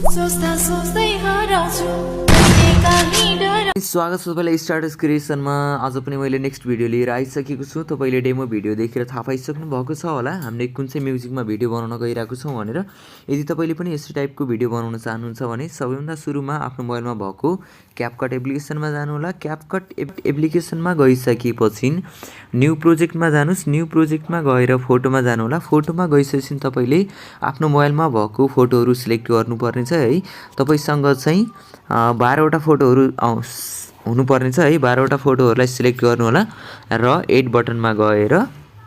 सोच्दा सोच्दै हराउँछु कहीं डर। स्वागत छ तपाईलाई स्टार्टस क्रिएसनमा। आज पनि मैले नेक्स्ट भिडियो लिएर आइसकेको छु। तपाईले डेमो भिडियो देखेर थाहा पाइसक्नु भएको छ होला हामीले कुन चाहिँ म्युजिकमा भिडियो बनाउन गइरहेको छौं भनेर। यदि तपाईले पनि यस्तै टाइपको भिडियो बनाउन चाहनुहुन्छ भने सबैभन्दा सुरुमा आफ्नो मोबाइलमा भएको क्यापकट एप्लिकेसनमा जानु होला। क्यापकट एप्लिकेसनमा गइसकेपछि न्यू प्रोजेक्टमा जानुस्। न्यू प्रोजेक्टमा गएर फोटोमा जानु होला। फोटोमा गइसकेपछि तपाईले आफ्नो मोबाइलमा भएको फोटोहरु सिलेक्ट गर्नुपर्ने छ है। तपाईसँग चाहिँ 12 वटा फोटोहरु हुनुपर्ने छ है। 12 वटा फोटोहरुलाई सिलेक्ट गर्नु होला र एड बटनमा गएर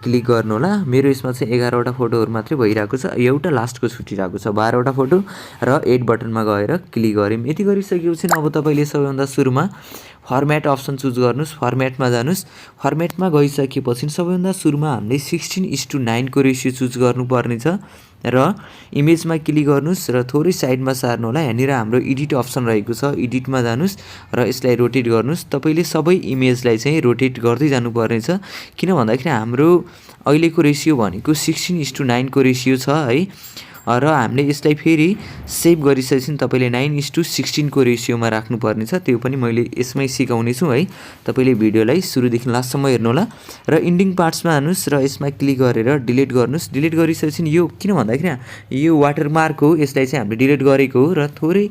क्लिक गर्नु होला। मेरो यसमा चाहिँ 11 वटा फोटोहरु मात्रै भइरहेको छ, एउटा लास्टको छुटिरहेको छ। 12 वटा फोटो र एड बटनमा गएर क्लिक गरिम। यति गरिसकेपछि अब तपाईले सबैभन्दा सुरुमा फर्मेट अप्सन चुज गर्नुस्। फर्मेटमा जानुस्। फर्मेटमा गइसकेपछि सबैभन्दा सुरुमा हामीले 16:9 को रेशियो चुज गर्नुपर्ने छ र इमेजमा क्लिक गर्नुस् र थोरै साइडमा सार्नु होला। यहाँनिर हाम्रो एडिट अप्सन रहेको छ, एडिटमा जानुस् र यसलाई रोटेट गर्नुस्। तपाईले सबै इमेजलाई चाहिँ रोटेट गर्दै जानुपर्ने छ, किन भन्दाखेरि हाम्रो अहिलेको रेशियो भनेको 16:9 को रेशियो छ है। र हामीले यसलाई फेरि सेभ गरिसकेपछि तपाईले 9:16 को रेशियोमा राख्नुपर्ने छ। त्यो पनि मैले यसमै सिकाउने छु है। तपाईले भिडियोलाई सुरुदेखि लास्टसम्म हेर्नु होला र एन्डिङ पार्ट्समा जानुस् र यसमा क्लिक गरेर डिलिट गर्नुस्। डिलिट गरिसकेपछि यो किन भन्दाखेरि यो वाटरमार्क हो, यसलाई चाहिँ हामीले डिलिट गरेको हो र थोरै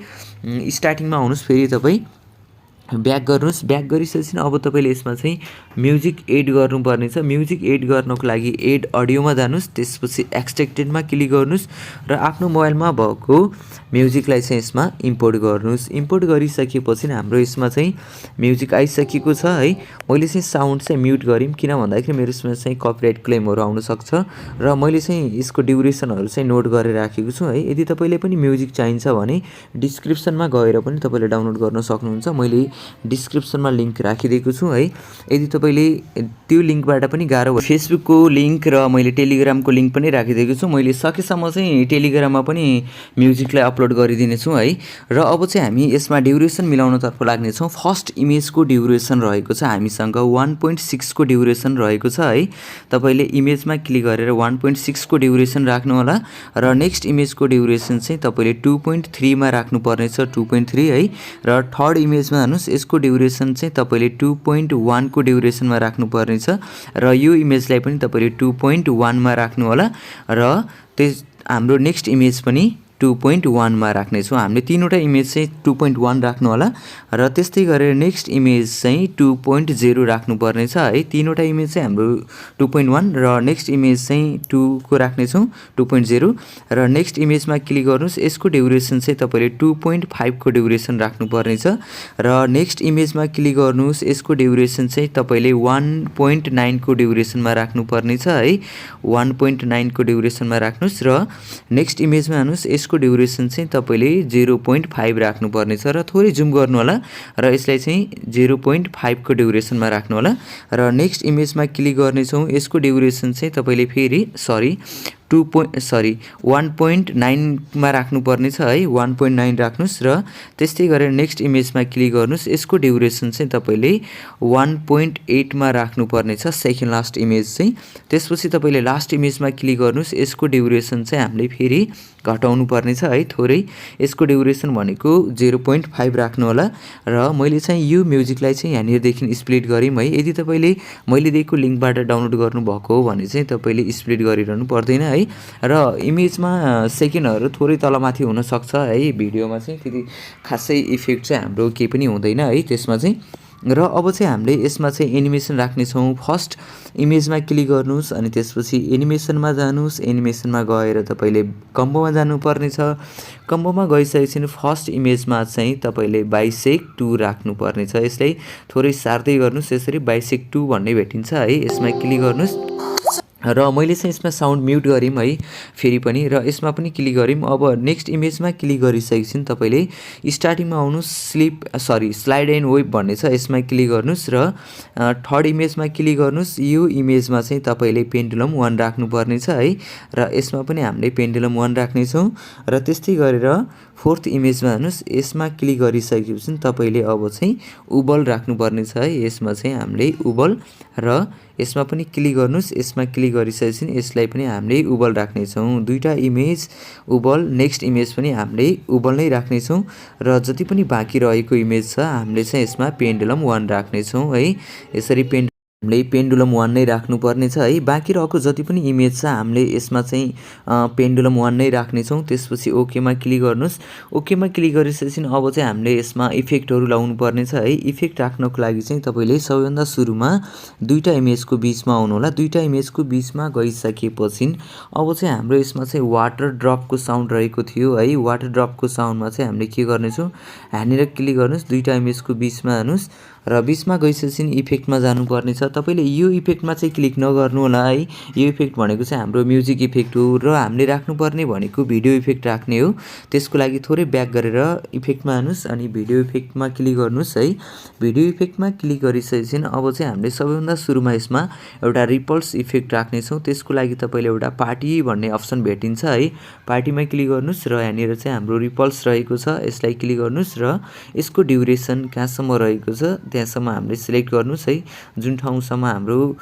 स्टार्टिङमा आउनुस्। फेरि तपाई ब्याक गर्नुस्। ब्याक गरिसकेपछि अब तपाईले यसमा चाहिँ म्युजिक एड गर्नुपर्ने छ। म्युजिक एड गर्नको लागि एड अडियोमा जानुस्। त्यसपछि एक्सट्र्याक्टेडमा क्लिक गर्नुस् र आफ्नो मोबाइलमा भएको म्युजिकलाई चाहिँ यसमा इम्पोर्ट गर्नुस्। इम्पोर्ट गरिसकेपछि हाम्रो यसमा चाहिँ म्युजिक आइसकेको छ है। मैले चाहिँ साउन्ड चाहिँ म्युट गरिम, किन भन्दाखेरि मेरो यसमा चाहिँ कपिराइट क्लेमहरु आउन सक्छ र मैले चाहिँ यसको ड्युरेसनहरु चाहिँ नोट गरेर राखेको छु है। यदि तपाईले पनि म्युजिक चाहिन्छ भने डिस्क्रिप्सनमा गएर पनि तपाईले डाउनलोड गर्न सक्नुहुन्छ। मैले डिस्क्रिप्सनमा लिंक राखिदिएको छु है। यदि तपाईले त्यो लिंकबाट पनि गाह्रो भयो, फेसबुकको लिंक र मैले टेलिग्रामको लिंक पनि राखिदिएको छु। मैले सकेसम्म चाहिँ टेलिग्राममा पनि म्युजिकलाई अपलोड गरिदिने छु है। र अब चाहिँ हामी यसमा ड्युरेसन मिलाउनतर्फ लाग्ने छौं। फर्स्ट इमेजको ड्युरेसन रहेको छ हामीसँग 1.6 को ड्युरेसन रहेको छ है। तपाईले इमेजमा क्लिक गरेर 1.6 को ड्युरेसन राख्नु होला र नेक्स्ट इमेजको ड्युरेसन चाहिँ तपाईले 2.3 मा राख्नुपर्ने छ, 2.3 है। र थर्ड इमेजमा जानुस्। यसको ड्युरेसन चाहिँ तपाईले 2.1 को ड्युरेसनमा राख्नुपर्ने छ र यो इमेजलाई पनि तपाईले 2.1 मा राख्नु होला र हाम्रो नेक्स्ट इमेज पनि 2.1 मा राख्ने छौं। हामीले तीनवटा इमेज चाहिँ 2.1 राख्नु होला र त्यस्तै गरेर नेक्स्ट इमेज चाहिँ 2.0 राख्नु पर्ने छ है। तीनवटा इमेज चाहिँ हाम्रो 2.1 र नेक्स्ट इमेज चाहिँ 2 को राख्ने छौं, 2.0 र नेक्स्ट इमेजमा क्लिक गर्नुस्। यसको ड्युरेसन चाहिँ तपाईले 2.5 को ड्युरेसन राख्नु पर्ने छ र नेक्स्ट इमेजमा क्लिक गर्नुस्। यसको ड्युरेसन चाहिँ तपाईले 1.9 को ड्युरेसनमा राख्नु पर्ने छ है। 1.9 को ड्युरेसनमा राख्नुस् र नेक्स्ट इमेजमा जानुस्। यसको ड्युरेसन चाहिँ तपाईले 0.5 राख्नु पर्ने छ र थोरै जुम गर्नु होला र यसलाई चाहिँ 0.5 को ड्युरेसनमा राख्नु होला र नेक्स्ट इमेजमा क्लिक गर्ने छौं। यसको ड्युरेसन चाहिँ तपाईले फेरि 1.9 मा राख्नु पर्ने छ है। 1.9 राख्नुस् र त्यस्तै गरेर नेक्स्ट इमेजमा क्लिक गर्नुस्। यसको ड्युरेसन चाहिँ तपाईले 1.8 मा राख्नु पर्ने छ, सेकेन्ड लास्ट इमेज चाहिँ। त्यसपछि तपाईले लास्ट इमेजमा क्लिक गर्नुस्। यसको ड्युरेसन चाहिँ हामीले फेरि घटाउनु पर्ने छ है थोरै। यसको ड्युरेसन भनेको 0.5 राख्नु होला र मैले चाहिँ यो म्युजिकलाई चाहिँ यहाँनिर देखि स्प्लिट गरिम है। यदि तपाईले मैले दिएको लिंकबाट डाउनलोड गर्नु भएको हो भने चाहिँ तपाईले स्प्लिट गरिरहनु पर्दैन है। र इमेजमा सेकेन्डहरु थोरै तलमाथि हुन सक्छ है। भिडियोमा चाहिँ त्यति खासै इफेक्ट चाहिँ हाम्रो केही पनि हुँदैन है त्यसमा चाहिँ। र अब चाहिँ हामीले यसमा चाहिँ एनिमेसन राख्ने छौं। फर्स्ट इमेजमा क्लिक गर्नुस् अनि त्यसपछि एनिमेसनमा जानुस्। एनिमेसनमा गएर तपाईले कम्बोमा जानुपर्ने छ। कम्बोमा गइसकेपछि फर्स्ट इमेजमा चाहिँ तपाईले बाइसेक्ट 2 राख्नुपर्ने छ। यसलाई थोरै सार्दै गर्नुस्। यसरी बाइसेक्ट 2 भन्ने भेटिन्छ है। यसमा क्लिक गर्नुस् र मैले चाहिँ यसमा साउन्ड म्युट गरिम है फेरि पनि र यसमा पनि क्लिक गरिम। अब नेक्स्ट इमेजमा क्लिक गरिसकेपछि तपाईले स्टार्टिङमा आउनुस्। स्लाइड एन्ड वेभ भन्ने छ, यसमा क्लिक गर्नुस् र थर्ड इमेजमा क्लिक गर्नुस्। यो इमेजमा चाहिँ तपाईले पेन्डुलम 1 राख्नुपर्ने छ है र यसमा पनि हामीले पेन्डुलम 1 राख्ने छौं र त्यस्तै गरेर फोर्थ इमेजमा जानुस्। यसमा क्लिक गरिसकेपछि तपाईले अब चाहिँ वबल राख्नुपर्ने छ है। यसमा चाहिँ हामीले वबल र यसमा पनि क्लिक गर्नुस्। यसमा क्लिक गरिसकेपछि यसलाई पनि हामीले वबल राख्नेछौँ। दुईटा इमेज वबल, नेक्स्ट इमेज पनि हामीले वबल नै राख्नेछौँ र जति पनि बाँकी रहेको इमेज छ हामीले चाहिँ यसमा पेन्डुलम 1 राख्नेछौँ है। यसरी हामीले पेन्डुलम 1 नै राख्नुपर्ने छ है। बाँकी रहेको जति पनि इमेज छ हामीले यसमा चाहिँ पेन्डुलम 1 नै राख्नेछौँ। त्यसपछि ओकेमा क्लिक गर्नुहोस्। ओकेमा क्लिक गरिसकेपछि अब चाहिँ हामीले यसमा इफेक्टहरू लाउनु पर्ने छ है। इफेक्ट राख्नको लागि चाहिँ तपाईँले सबैभन्दा सुरुमा दुईटा इमेजको बिचमा आउनु होला। दुईटा इमेजको बिचमा गइसकेपछि अब चाहिँ हाम्रो यसमा चाहिँ वाटर ड्रपको साउन्ड रहेको थियो है। वाटर ड्रपको साउन्डमा चाहिँ हामीले के गर्नेछौँ, यहाँनिर क्लिक गर्नुहोस्, दुईटा इमेजको बिचमा जानुहोस् र बिचमा गइसकेपछि इफेक्टमा जानुपर्ने छ। तपाईँले यो इफेक्टमा चाहिँ क्लिक नगर्नु होला है। यो इफेक्ट भनेको चाहिँ हाम्रो म्युजिक इफेक्ट हो र हामीले राख्नुपर्ने भनेको भिडियो इफेक्ट राख्ने हो। त्यसको लागि थोरै ब्याक गरेर इफेक्टमा जानुहोस् अनि भिडियो इफेक्टमा क्लिक गर्नुहोस् है। भिडियो इफेक्टमा क्लिक गरिसकेपछि अब चाहिँ हामीले सबैभन्दा सुरुमा यसमा एउटा रिपल्स इफेक्ट राख्नेछौँ। त्यसको लागि तपाईँले एउटा पार्टी भन्ने अप्सन भेटिन्छ है। पार्टीमा क्लिक गर्नुहोस् र यहाँनिर चाहिँ हाम्रो रिपल्स रहेको छ, यसलाई क्लिक गर्नुहोस् र यसको ड्युरेसन कहाँसम्म रहेको छ त्यहाँसम्म हामीले सिलेक्ट गर्नुहोस् है। जुन ठाउँसम्म हाम्रो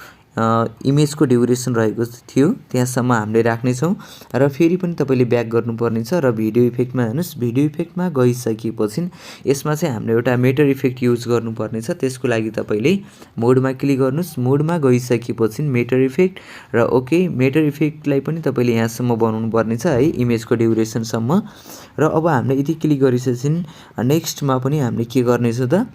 इमेजको ड्युरेसन रहेको थियो त्यहाँसम्म हामीले राख्नेछौँ र फेरि पनि तपाईँले ब्याक गर्नुपर्ने छ र भिडियो इफेक्टमा जानुहोस्। भिडियो इफेक्टमा गइसकेपछि यसमा चाहिँ हामीले एउटा मेटर इफेक्ट युज गर्नुपर्ने छ। त्यसको लागि तपाईँले मोडमा क्लिक गर्नुहोस्। मोडमा गइसकेपछि मेटर इफेक्ट र ओके, मेटर इफेक्टलाई पनि तपाईँले यहाँसम्म बनाउनु पर्ने छ है, इमेजको ड्युरेसनसम्म। र अब हामीले यति क्लिक गरिसकेपछि नेक्स्टमा पनि हामीले के गर्नेछौँ त,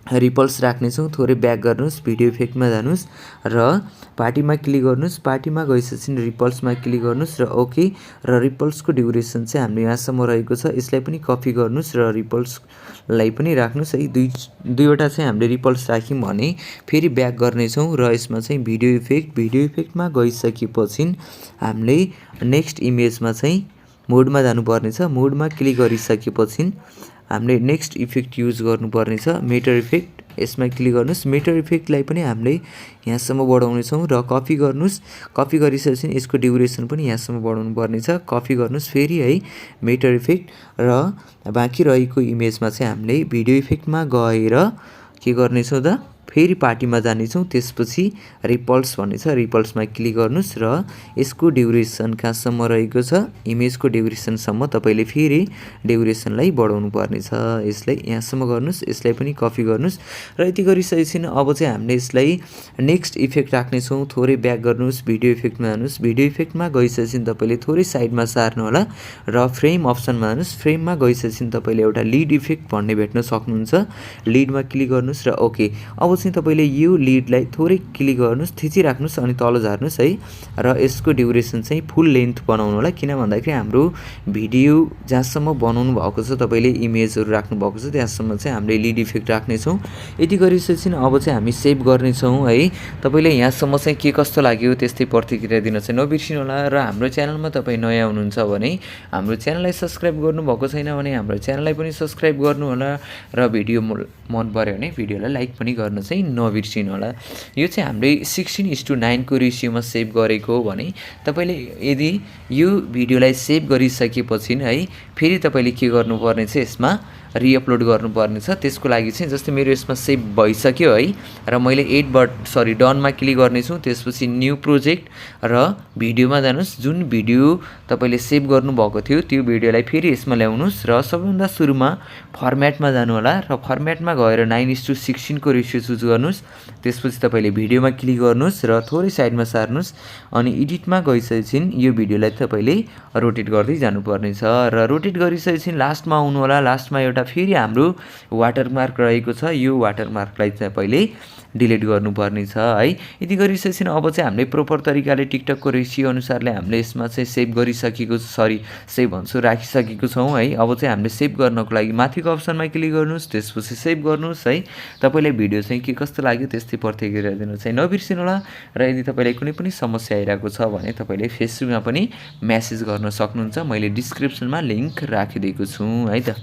रिपल्स राख्नेछौँ। थोरै ब्याक गर्नुहोस्, भिडियो इफेक्टमा जानुहोस् र पार्टीमा क्लिक गर्नुहोस्। पार्टीमा गइसकेपछि रिपल्समा क्लिक गर्नुहोस् र ओके, र रिपल्सको ड्युरेसन चाहिँ हाम्रो यहाँसम्म रहेको छ। यसलाई पनि कपी गर्नुहोस् र रिपल्सलाई पनि राख्नुहोस् है। दुईवटा चाहिँ हामीले रिपल्स राख्यौँ भने फेरि ब्याक गर्नेछौँ र यसमा चाहिँ भिडियो इफेक्टमा गइसकेपछि हामीले नेक्स्ट इमेजमा चाहिँ मोडमा जानुपर्ने छ। मोडमा क्लिक गरिसकेपछि हामीले नेक्स्ट इफेक्ट युज गर्नुपर्ने छ, मेटर इफेक्ट। यसमा क्लिक गर्नुहोस्। मेटर इफेक्टलाई पनि हामीले यहाँसम्म बढाउनेछौँ र कपी गर्नुहोस्। कपी गरिसकेपछि यसको ड्युरेसन पनि यहाँसम्म बढाउनु पर्ने छ। कपी गर्नुहोस् फेरि है, मेटर इफेक्ट र बाँकी रहेको इमेजमा चाहिँ हामीले भिडियो इफेक्टमा गएर के गर्नेछौँ त, फेरि पार्टीमा जानेछौँ। त्यसपछि रिपल्स भन्ने छ, रिपल्समा क्लिक गर्नुहोस् र यसको ड्युरेसन कहाँसम्म रहेको छ, इमेजको ड्युरेसनसम्म तपाईँले फेरि ड्युरेसनलाई बढाउनु पर्ने छ। यसलाई यहाँसम्म गर्नुहोस्, यसलाई पनि कपी गर्नुहोस् र यति गरिसकेपछि अब चाहिँ हामीले यसलाई नेक्स्ट इफेक्ट राख्नेछौँ। थोरै ब्याक गर्नुहोस्, भिडियो इफेक्टमा जानुहोस्। भिडियो इफेक्टमा गइसकेपछि तपाईँले थोरै साइडमा सार्नु होला र फ्रेम अप्सनमा जानुहोस्। फ्रेममा गइसकेपछि तपाईँले एउटा लिड इफेक्ट भन्ने भेट्न सक्नुहुन्छ। लिडमा क्लिक गर्नुहोस् र ओके। अब चाहिँ तपाईँले यो लिडलाई थोरै क्लिक गर्नुहोस्, थिचिराख्नुहोस् अनि तल झार्नुहोस् है र यसको ड्युरेसन चाहिँ फुल लेन्थ बनाउनु होला। किन भन्दाखेरि हाम्रो भिडियो जहाँसम्म बनाउनु भएको छ, तपाईँले इमेजहरू राख्नु भएको छ त्यहाँसम्म चाहिँ हामीले लिड इफेक्ट राख्नेछौँ। यति गरिसकेपछि अब चाहिँ हामी सेभ गर्नेछौँ है। तपाईँले यहाँसम्म चाहिँ के कस्तो लाग्यो त्यस्तै प्रतिक्रिया दिन चाहिँ नबिर्सिनु होला र हाम्रो च्यानलमा तपाईँ नयाँ हुनुहुन्छ भने हाम्रो च्यानललाई सब्सक्राइब गर्नुभएको छैन भने हाम्रो च्यानललाई पनि सब्सक्राइब गर्नु होला र भिडियो मन पर्यो भने भिडियोलाई लाइक पनि गर्न चाहिँ नबिर्सिनु होला। यो चाहिँ हामीले 16:9 को रेसियोमा सेभ गरेको हो भने तपाईँले यदि यो भिडियोलाई सेभ गरिसकेपछि है फेरि तपाईँले के गर्नुपर्ने छ, यसमा रिअपलोड गर्नुपर्ने छ। त्यसको लागि चाहिँ जस्तै मेरो यसमा सेभ भइसक्यो है र मैले डनमा क्लिक गर्नेछु। त्यसपछि न्यू प्रोजेक्ट र भिडियोमा जानुहोस्। जुन भिडियो तपाईँले सेभ गर्नुभएको थियो त्यो भिडियोलाई फेरि यसमा ल्याउनुहोस् र सबैभन्दा सुरुमा फर्मेटमा जानु होला र फर्मेटमा गएर 9:16 को रेसियो चुज गर्नुहोस्। त्यसपछि तपाईँले भिडियोमा क्लिक गर्नुहोस् र थोरै साइडमा सार्नुहोस् अनि एडिटमा गइसकेपछि यो भिडियोलाई तपाईँले रोटेट गर्दै जानुपर्ने छ र रोटेट गरिसकेपछि लास्टमा आउनु होला। लास्टमा एउटा फेरि हाम्रो वाटरमार्क रहेको छ, यो वाटरमार्कलाई चाहिँ पहिले डिलिट गर्नुपर्ने छ है। यति गरिसकेपछि अब चाहिँ हामीले प्रोपर तरिकाले टिकटकको रेसियो अनुसारले हामीले यसमा चाहिँ सेभ राखिसकेको छौँ है। अब चाहिँ हामीले सेभ गर्नको लागि माथिको अप्सनमा क्लिक गर्नुहोस्, त्यसपछि सेभ गर्नुहोस् है। तपाईँलाई भिडियो चाहिँ के कस्तो लाग्यो त्यस्तै प्रतिक्रिया दिन चाहिँ नबिर्सिनु होला र यदि तपाईँलाई कुनै पनि समस्या आइरहेको छ भने तपाईँले फेसबुकमा पनि मेसेज गर्न सक्नुहुन्छ। मैले डिस्क्रिप्सनमा लिङ्क राखिदिएको छु है त।